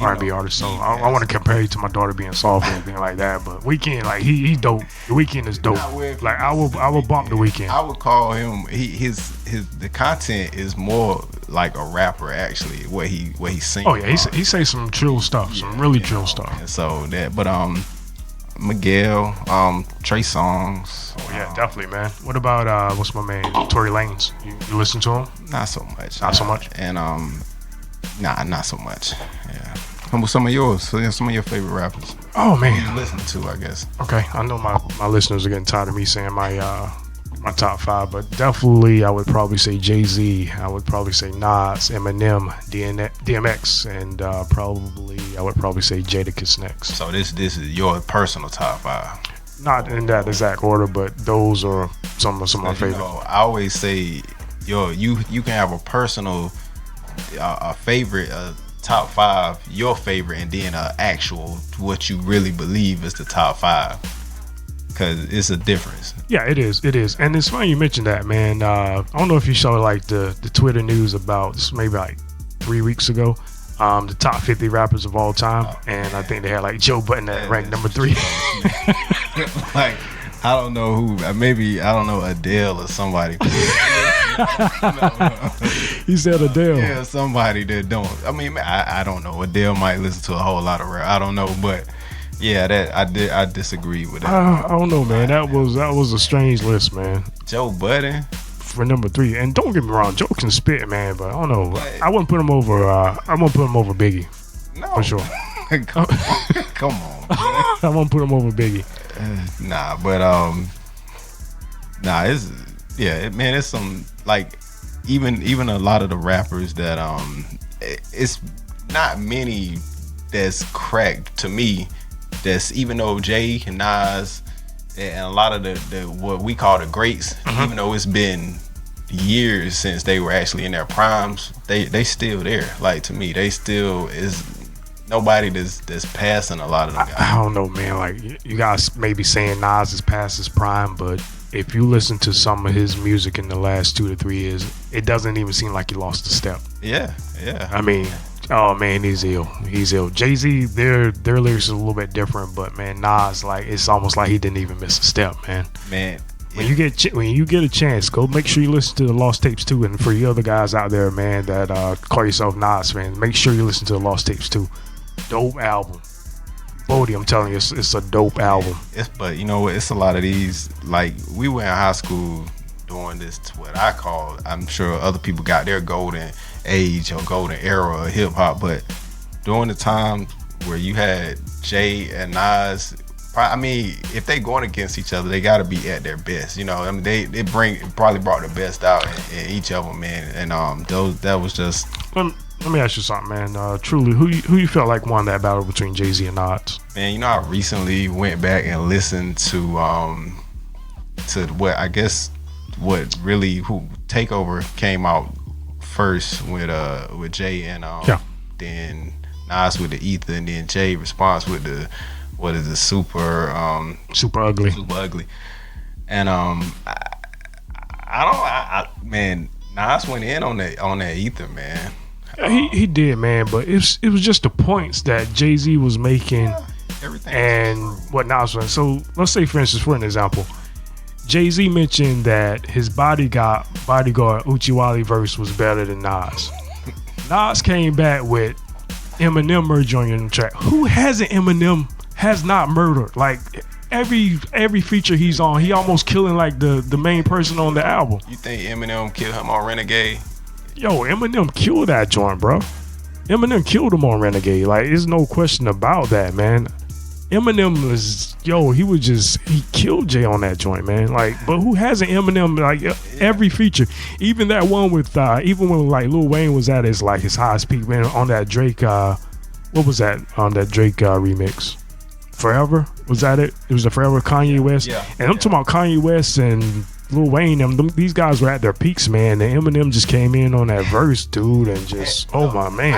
R&B artist. So I want to compare you to my daughter being soft or anything like that. But Weeknd, like he dope. The Weeknd is dope. Like I will bump The Weeknd. I would call him. The content is more like a rapper actually. What he sings. Oh yeah, he say some trill stuff, some really trill stuff. So that, but Miguel, Trey Songz. Oh yeah, definitely, man. What about what's my man, Tory Lanez? You listen to him? Not so much. Not so much. And not so much. Yeah. Some of yours. Some of your favorite rappers. Oh man, you listen to, I guess. Okay, I know my listeners are getting tired of me saying my top 5, but definitely I would probably say Jay-Z. I would probably say Nas, Eminem, DMX, and I would probably say Jadakiss next. So this is your personal top 5. Not in that exact order, but those are some of my favorites. I always say, you can have a personal, a favorite, top 5, your favorite, and then actual what you really believe is the top 5. Because it's a difference. Yeah, it is. And it's funny you mentioned that, man. I don't know if you saw like the Twitter news about this maybe like 3 weeks ago. The top 50 rappers of all time. And I think they had like Joe Budden at ranked number 3. Like, I don't know who. Maybe, I don't know, Adele or somebody. He said Adele. Yeah, somebody that don't. I mean, I don't know. Adele might listen to a whole lot of rap. I don't know, but yeah, that I disagree with that. I don't know, man. That was a strange list, man. Joe Budden for number 3, and don't get me wrong, Joe can spit, man. But I don't know. I wouldn't put him over. I won't put him over Biggie. No, for sure. Come on. I won't put him over Biggie. Nah, but it's man. It's some like even a lot of the rappers that it's not many that's cracked to me that's even though Jay and Nas and a lot of the what we call the greats, even though it's been years since they were actually in their primes, they still there. Like, to me, they still is nobody that's passing a lot of them guys. I don't know, man. Like, you guys may be saying Nas is past his prime, but if you listen to some of his music in the last 2 to 3 years, it doesn't even seem like he lost a step. Yeah. I mean, oh man, he's ill. He's ill. Jay-Z, their lyrics is a little bit different, but man, Nas, like, it's almost like he didn't even miss a step, man. Man, when you get a chance, go make sure you listen to the Lost Tapes too. And for you other guys out there, man, that call yourself Nas fans, make sure you listen to the Lost Tapes too. Dope album. Bode, I'm telling you, it's a dope album. But you know what? It's a lot of these. Like, we were in high school doing this, to what I call, I'm sure other people got their golden age or golden era of hip hop, but during the time where you had Jay and Nas, I mean, if they going against each other, they got to be at their best. You know, I mean, they probably brought the best out in each of them, man. And that was just. Let me ask you something, man. Truly, who you felt like won that battle between Jay-Z and Nas? Man, you know, I recently went back and listened to what I guess what really Takeover came out first with Jay and then Nas with the Ether, and then Jay responds with the super ugly. And man, Nas went in on that Ether, man. He did, man, but it was just the points that Jay-Z was making, everything, and what Nas was. So let's say, for instance, for an example, Jay-Z mentioned that his bodyguard Uchiwali verse was better than Nas. Nas came back with Eminem murder on your track. Who hasn't Eminem has not murdered? Like, every feature he's on, he almost killing like the main person on the album. You think Eminem killed him on Renegade? Yo, Eminem killed that joint, bro. Eminem killed him on Renegade. Like, there's no question about that, man. Eminem was, he killed Jay on that joint, man. Like, but who hasn't Eminem, like, every feature? Even that one with, even when, like, Lil Wayne was at his highest peak, man, on that Drake, what was that, on that Drake remix? Forever? Was that it? It was the Forever Kanye West? Yeah. And I'm talking about Kanye West and Lil Wayne, these guys were at their peaks, man. And Eminem just came in on that verse, dude, and just, my man.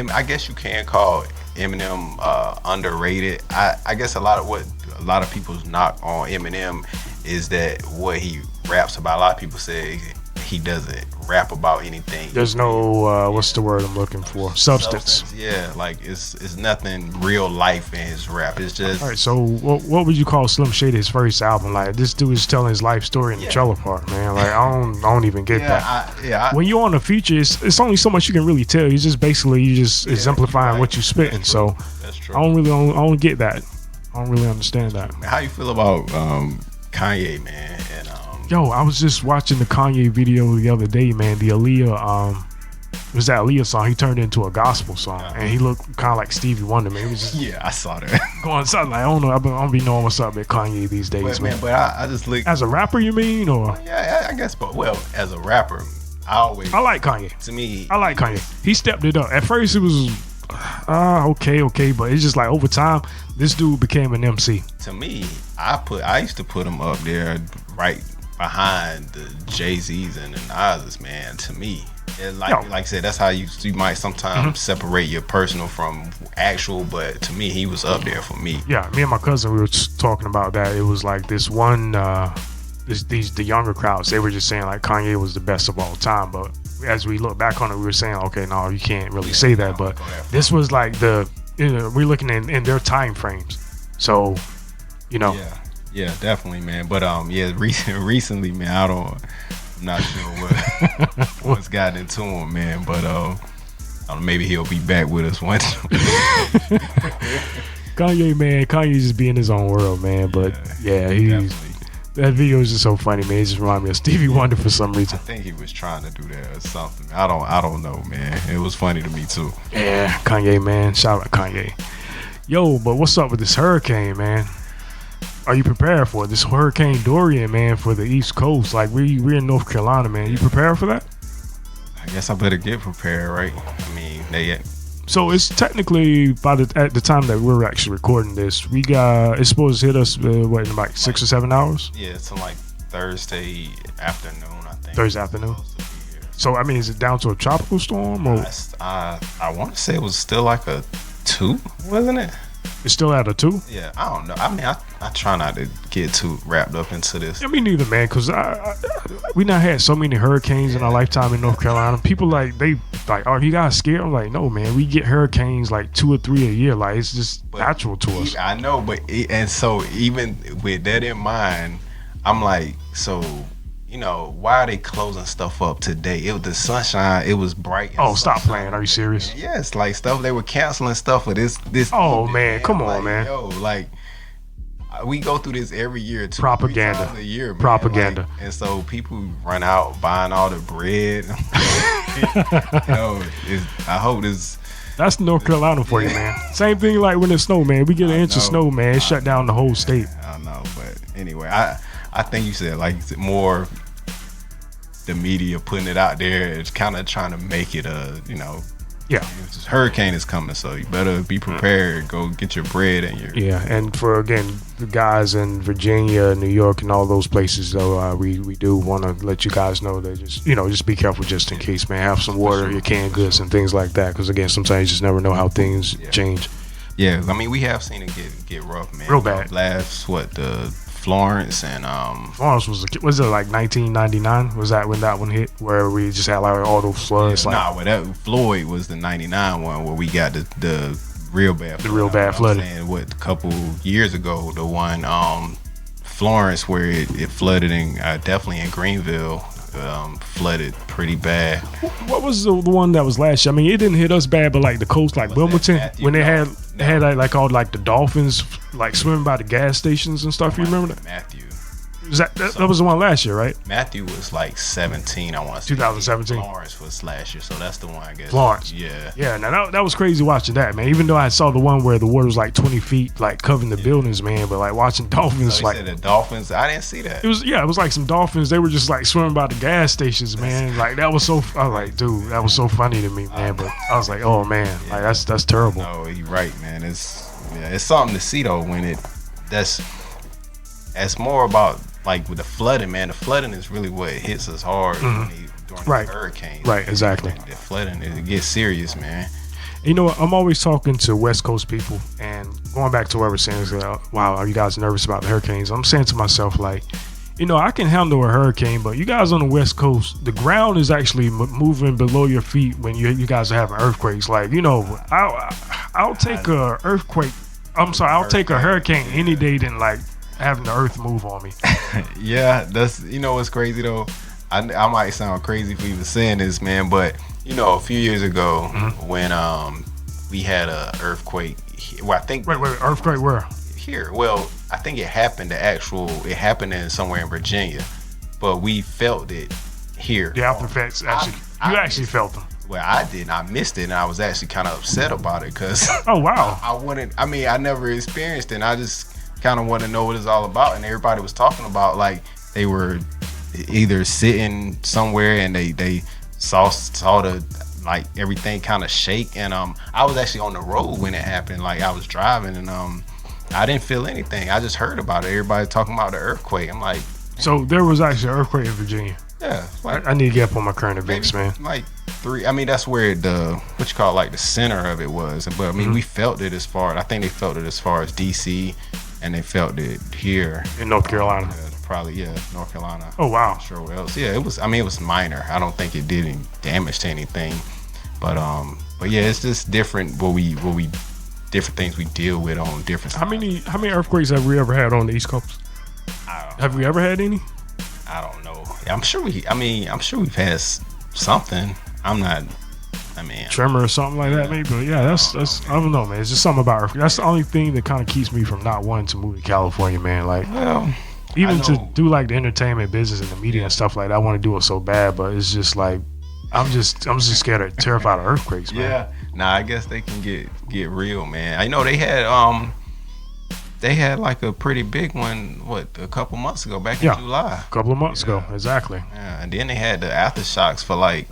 I guess you can call Eminem underrated. I guess a lot of people's knock on Eminem is that what he raps about. A lot of people say he doesn't rap about anything. There's no what's the word I'm looking for? Substance. Yeah, like it's nothing real life in his rap. It's just. All right, so what would you call Slim Shady's first album? Like, this dude is telling his life story in the trailer park, man. Like, I don't even get that. When you're on a feature, it's only so much you can really tell. It's just basically exemplifying what you spitting. So that's true. I don't get that. I don't really understand that. How you feel about Kanye, man? And yo, I was just watching the Kanye video the other day, man. The Aaliyah, it was that Aaliyah song. He turned it into a gospel song, and he looked kind of like Stevie Wonder, man. It was just I saw that. Going something like, I don't know. I don't be knowing what's up with Kanye these days, man. But I just look as a rapper, you mean, or I guess. But as a rapper, I like Kanye. To me, I like Kanye. He stepped it up. At first, it was okay, but it's just like over time, this dude became an MC. To me, I used to put him up there right behind the Jay-Z's and the Nas's, man. To me, and like I said, that's how you might sometimes separate your personal from actual. But to me, he was up there for me. Yeah, me and my cousin, we were talking about that. It was like this one, the younger crowds, they were just saying like Kanye was the best of all time. But as we look back on it, we were saying, okay, no, you can't really say that. But this was like we're looking in their time frames. So, Yeah, definitely, man. But recently, man, I'm not sure what's gotten into him, man. But maybe he'll be back with us once. Kanye just be in his own world, man. But that video is just so funny, man. It just reminded me of Stevie Wonder for some reason. I think he was trying to do that or something. I don't know, man. It was funny to me too. Yeah, Kanye, man. Shout out Kanye. Yo, but what's up with this hurricane, man? Are you prepared for it? This Hurricane Dorian, man, for the East Coast? Like, we're in North Carolina, man. You prepared for that? I guess I better get prepared, right? I mean, So it's technically at the time that we're actually recording this, it's supposed to hit us in like 6 or 7 hours. Yeah, it's like Thursday afternoon, I think. Thursday afternoon. So I mean, is it down to a tropical storm or? I want to say it was still like a 2, wasn't it? It's still at a 2? Yeah, I don't know. I mean, I try not to get too wrapped up into this. Yeah, me neither, man, because we not had so many hurricanes in our lifetime in North Carolina. People oh, you guys scared? I'm like, no, man, we get hurricanes like 2 or 3 a year. Like, it's just natural to us. I know, and so even with that in mind, I'm like, so, you know, why are they closing stuff up today? It was the sunshine. It was bright. Oh, stop playing. Are you serious? Yes, like stuff. They were canceling stuff for this. Oh, evening, man. Come on, like, man. Yo, like, we go through this every year. 2 Propaganda. 3 times a year, man. Propaganda. Like, and so people run out buying all the bread. I hope this. That's North Carolina for you, man. Same thing like when it snow, man. We get an inch of snow, man. It shut down the whole state. I know, but anyway, I think you said like more the media putting it out there. It's kind of trying to make it yeah. Hurricane is coming, so you better be prepared. Go get your bread and your. Yeah, and for again the guys in Virginia, New York, and all those places, though, we do want to let you guys know that just be careful just in case, man. Have some water, your canned goods, and things like that. Because again, sometimes you just never know how things change. Yeah, I mean we have seen it get rough, man. Real bad. The Florence and Florence was it like 1999? Was that when that one hit where we just had like all those floods? Floyd was the 99 one where we got the real bad. The real bad flooding. A couple years ago, the one Florence where it flooded in definitely in Greenville. Flooded pretty bad. What was the one that was last year? I mean, it didn't hit us bad, but like the coast, like Wilmington, when they had like all like the dolphins like swimming by the gas stations and stuff. You remember that? Matthew. That was the one last year, right? Matthew was like 17, I want to say. 2017. Florence was last year, so that's the one, I guess. Florence. Yeah. Yeah, now that was crazy watching that, man. Even though I saw the one where the water was like 20 feet, like covering the buildings, man. But like watching dolphins, so like said the dolphins, I didn't see that. It was like some dolphins. They were just like swimming by the gas stations, man. Like that was so. I was like, dude, that was so funny to me, man. But I was like, oh man, like that's terrible. No, you're right, man. It's something to see though when it's more about. Like with the flooding, man, the flooding is really what hits us hard during the hurricanes. Right, exactly. The flooding, it gets serious, man. You know what? I'm always talking to West Coast people, and going back to what we're saying is, wow, are you guys nervous about the hurricanes? I'm saying to myself, like, I can handle a hurricane, but you guys on the West Coast, the ground is actually moving below your feet when you guys are having earthquakes. Like, I'll take a earthquake. I'll take a hurricane any day than like having the earth move on me. Yeah, that's what's crazy though. I might sound crazy for even saying this, man, but a few years ago when we had a earthquake. Well, I think. Wait, earthquake where? Here. Well, I think it happened. It happened in somewhere in Virginia, but we felt it here. The after effects actually. You actually felt them. Well, I didn't. I missed it, and I was actually kind of upset about it because. Oh wow. I never experienced it. And I just kind of want to know what it's all about, and everybody was talking about like they were either sitting somewhere and they saw the like everything kind of shake, and I was actually on the road when it happened. Like I was driving, and I didn't feel anything. I just heard about it. Everybody talking about the earthquake. I'm like, so there was actually an earthquake in Virginia. Yeah, I need to get up on my current events, man. Like 3. I mean, that's where the center of it was. But I mean, we felt it as far. I think they felt it as far as DC. And they felt it here in North Carolina. Probably, North Carolina. Oh wow. Not sure what else. Yeah, it was. I mean, it was minor. I don't think it did any damage to anything. But yeah, it's just different. Different things we deal with on different. How many earthquakes have we ever had on the East Coast? Have we ever had any? I don't know. I'm sure we've had something. Tremor or something like that, maybe. But yeah, that's I don't know, man. It's just something about earthquakes. That's the only thing that kind of keeps me from not wanting to move to California, man. Like, even to do like the entertainment business and the media and stuff like that, I want to do it so bad, but it's just like I'm just scared, terrified of earthquakes, man. Yeah, nah, I guess they can get real, man. I know they had like a pretty big one a couple months ago, back in July. A couple of months ago, exactly. Yeah, and then they had the aftershocks for like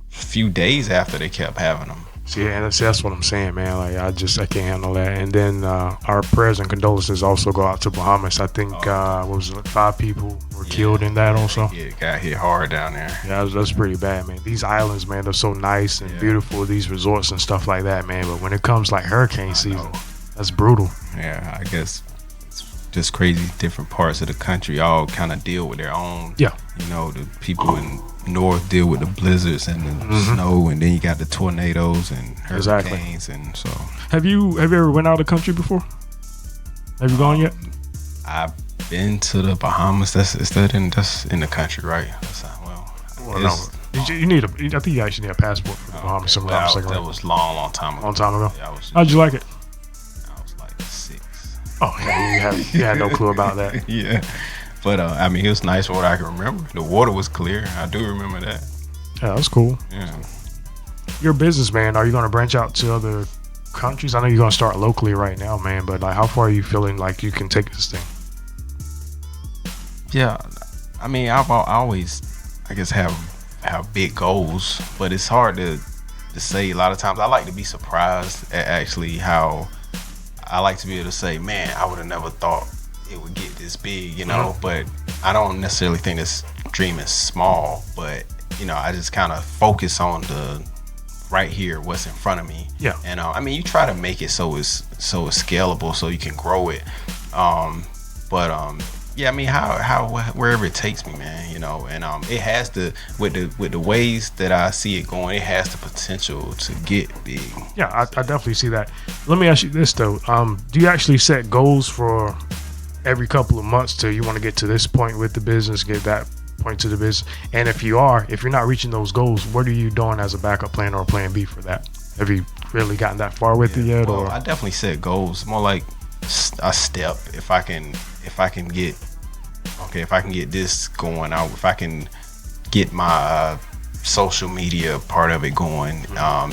few days after they kept having them. See, and that's what I'm saying, man. Like I can't handle that. And then our prayers and condolences also go out to Bahamas. I think what was it, 5 people were killed in that also. Yeah, got hit hard down there. Yeah, that's pretty bad, man. These islands, man, they're so nice and beautiful. These resorts and stuff like that, man. But when it comes like hurricane season, that's brutal. Yeah, I guess it's just crazy. Different parts of the country all kind of deal with their own. Yeah. You know, the people in north deal with the blizzards and the snow, and then you got the tornadoes and hurricanes, and so. Have you ever went out of the country before? Have you gone yet? I've been to the Bahamas. That's in the country, right? You need I think you actually need a passport for the Bahamas. That was long time ago. Long time ago. Yeah, how'd you like it? I was like 6. Oh yeah, you had no clue about that. Yeah. But I mean, it was nice from what I can remember. The water was clear. I do remember that. Yeah, that's cool. Yeah. You're a businessman. Are you going to branch out to other countries? I know you're going to start locally right now, man. But like, how far are you feeling like you can take this thing? Yeah, I mean, I always, I guess, have big goals, but it's hard to say. A lot of times, I like to be surprised at actually how I like to be able to say, man, I would have never thought it would get this big, you know. But I don't necessarily think this dream is small, but you know, I just kind of focus on the right here, what's in front of me. Yeah. And I mean, you try to make it so it's scalable, so you can grow it. Yeah, I mean, how wherever it takes me, man, you know, and it has to, with the ways that I see it going, it has the potential to get big. Yeah, I definitely see that. Let me ask you this though: do you actually set goals for every couple of months till you want to get to this point with the business, get that point to the business? And if you're not reaching those goals, what are you doing as a backup plan or a plan B for that? Have you really gotten that far with it yet? Well, or I definitely set goals, more like a step. If I can get this going out, if I can get my social media part of it going,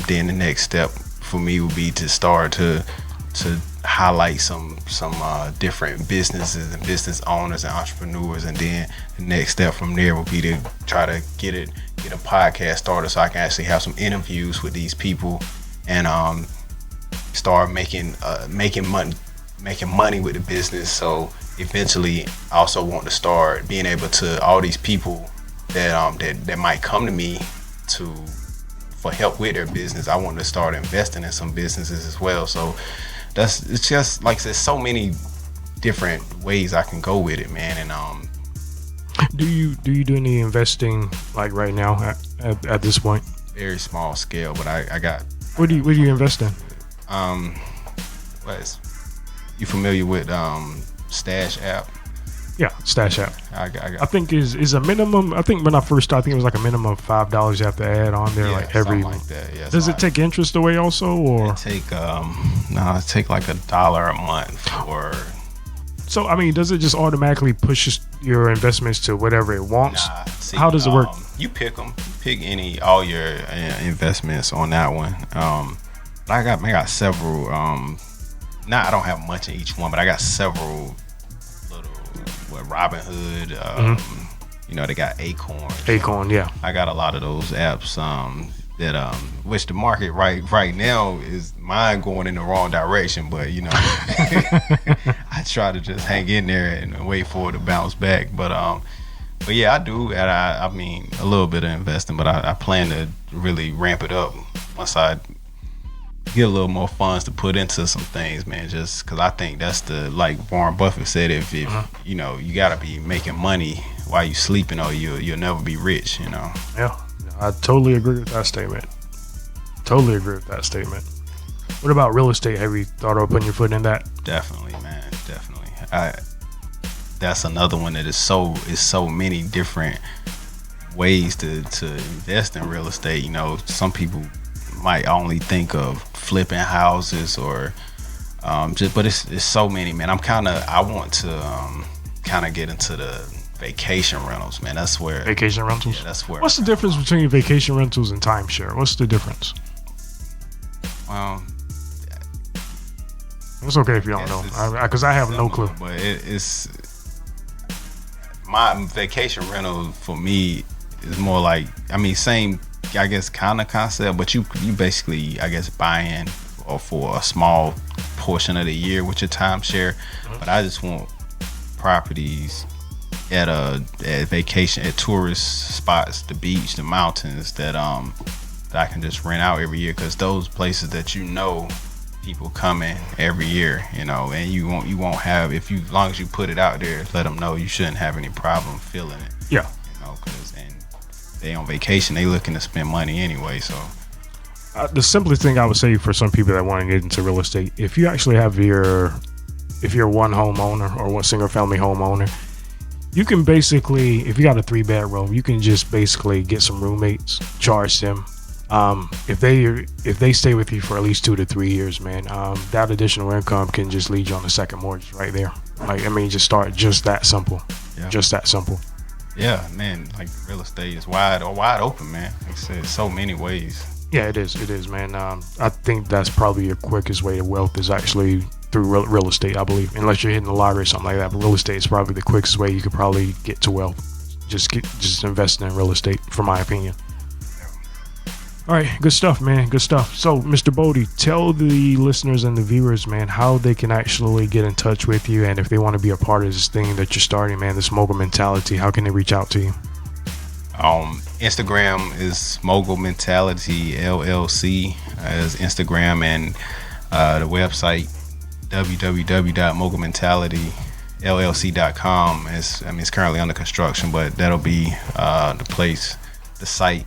then the next step for me would be to start to highlight some different businesses and business owners and entrepreneurs, and then the next step from there would be to try to get a podcast started so I can actually have some interviews with these people and start making money with the business. So eventually I also want to start being able to all these people that might come to me for help with their business. I want to start investing in some businesses as well. So it's just like there's so many different ways I can go with it, man. And do you do any investing like right now at this point? Very small scale, but I got. What do you invest in? You familiar with Stash app? Yeah, Stash app. I think is a minimum. I think when I first started, I think it was like a minimum of $5 you have to add on there, like every. Like that. Yeah, does it take interest away also, or? It take like $1 a month or. So I mean, does it just automatically push your investments to whatever it wants? Nah, see, how does it work? You pick them. Pick all your investments on that one. I got several. I don't have much in each one, but I got several little Robinhood. You know, they got Acorn. Yeah. I got a lot of those apps. That which the market right now is mine going in the wrong direction, but you know, I try to just hang in there and wait for it to bounce back. But yeah, I do, and I mean a little bit of investing, but I plan to really ramp it up once I get a little more funds to put into some things, man. Just because I think that's like Warren Buffett said, if you know, you gotta be making money while you sleeping, or you'll never be rich, you know. Yeah. I totally agree with that statement. What about real estate? Have you thought of putting your foot in that? Definitely, man. Definitely. That's another one that is so many different ways to invest in real estate. You know, some people might only think of flipping houses or but it's so many, man. I want to kind of get into the vacation rentals, man. That's where vacation rentals. Yeah, that's where. What's the difference between vacation rentals and timeshare? What's the difference? It's okay if you don't know, because I have no clue. But it's my vacation rental for me is more like, I mean, same I guess, kind of concept, but you basically, I guess, buying or for a small portion of the year with your timeshare. But I just want properties at vacation, at tourist spots, the beach, the mountains, that I can just rent out every year, because those places that people coming every year, and you won't have, as long as you put it out there, let them know, you shouldn't have any problem filling it. Yeah. Because they on vacation, they looking to spend money anyway. So the simplest thing I would say for some people that want to get into real estate, if you actually have if you're one homeowner or one single family homeowner, you can basically, if you got a 3-bedroom, you can just basically get some roommates, charge them. If they stay with you for at least 2 to 3 years, man, that additional income can just lead you on the second mortgage right there. Just start just that simple. Yeah. Just that simple. Yeah, man, like real estate is wide open, man. Like I said, so many ways. Yeah, it is, man. I think that's probably your quickest way to wealth is actually through real estate, I believe. Unless you're hitting the lottery or something like that, but real estate is probably the quickest way you could probably get to wealth. Just investing in real estate, for my opinion. All right, good stuff, man. Good stuff. So, Mr. Boddie, tell the listeners and the viewers, man, how they can actually get in touch with you, and if they want to be a part of this thing that you're starting, man, this mogul mentality, how can they reach out to you? Instagram is Mogul Mentality LLC as Instagram, and the website www.mogulmentalityllc.com it's currently under construction, but that'll be the site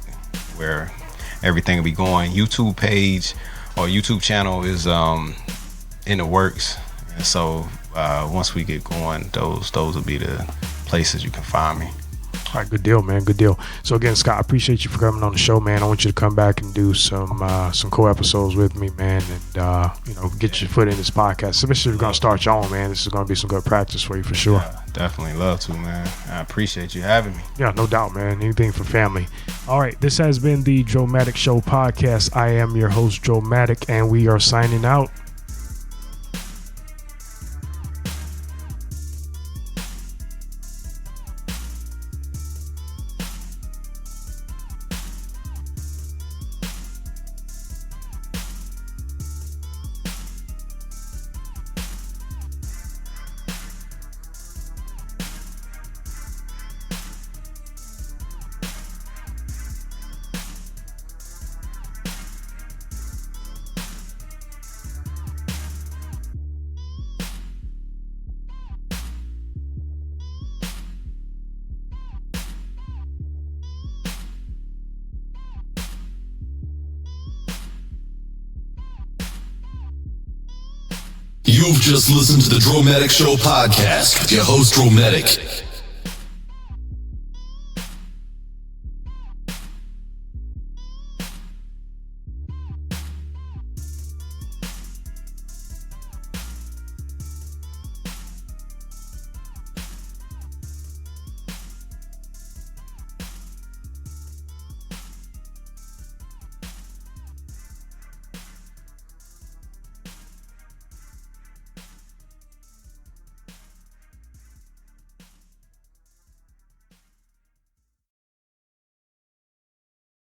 where everything will be going. YouTube page or YouTube channel is in the works, and so once we get going, those will be the places you can find me. All right, good deal, man. Good deal. So again, Scott, I appreciate you for coming on the show, man. I want you to come back and do some cool episodes with me, man, and get your foot in this podcast. Especially if you're gonna start your own, man. This is gonna be some good practice for you for sure. Yeah, definitely love to, man. I appreciate you having me. Yeah, no doubt, man. Anything for family. All right, this has been the Droematic Show podcast. I am your host, Droematic, and we are signing out. You've just listened to the Droematic Show podcast with your host, Droematic.